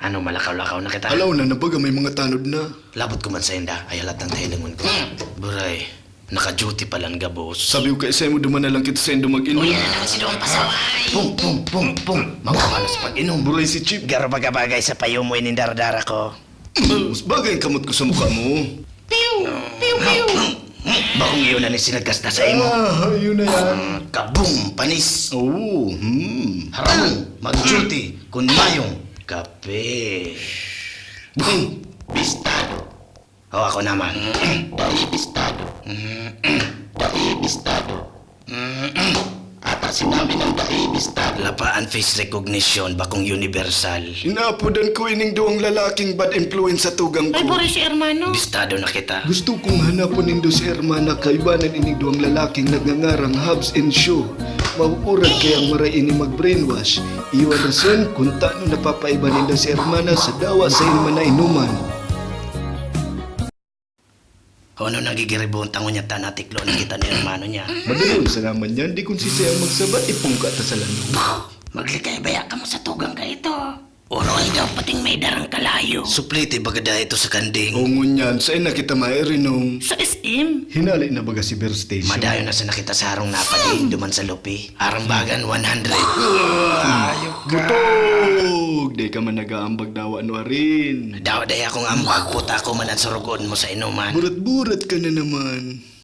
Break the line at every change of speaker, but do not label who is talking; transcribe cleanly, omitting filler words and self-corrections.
Ano, malakaw-lakaw na kita?
Alaw na nabaga may mga tanod na.
Labot ko man sa inda, ay alat ang tahilangon ko. Buray, naka-duty palang ga, boss.
Sabi ko kay Semo duman na lang kita sa indo mag-inom.
Uy, na si Doong pasaway! Pum, pum, pum, pum! Mangkamalas pag-inom.
Buray si Chip.
Garo bagay sa payo mo inindardara ko.
Mas bagay ang kamot ko sa mukha mo.
Piu! Piu, piu! Bakong iyon na ni sinagkasta sa imo.
Yun na yan.
Kabung, panis!
Oo,
Haram, mag-duty, kun mayong kape. Boom! Bistado. O ako naman. Dai bistado. Dai bistado. Ata sinabi ng dai bistado. Lapaan face recognition, bakong universal.
Inaapodan ko ining duwang lalaking bad influence sa tugang
Ay,
ko.
Boris, hermano.
Bistado na kita.
Gusto kong hanapon nindo si Hermana kaibanan ining duwang lalaking nagngangarang Hubs and Show. Mauurag kayang maray ini mag-brainwash. Iwan rason kung taano napapaiba nindo si Hermana sa dawa sa inman na inuman.
Ano nagigiribon tango niya tanatiklo na kita ni hermano niya.
Madalon sa naman yan, di kung sisayang magsabat, ipungka ta sa lanong.
Maglikay baya ka mo sa tugang ka ito. Oroy daw pating may darang kalayo.
Suplite bagada ito sa kanding.
O ngunyan, saan na kita mairinong?
Sa SM.
Hinali na baga si Bear Station.
Madayo na sa nakita sa harong napadi, duman sa lupi. Arambagan 100. Ayok ka.
Butog! Di ka man nag-aambag dawa no rin.
Daw day akong ambag, puta ko man at surugon mo sa inuman.
Burat-burat ka na naman.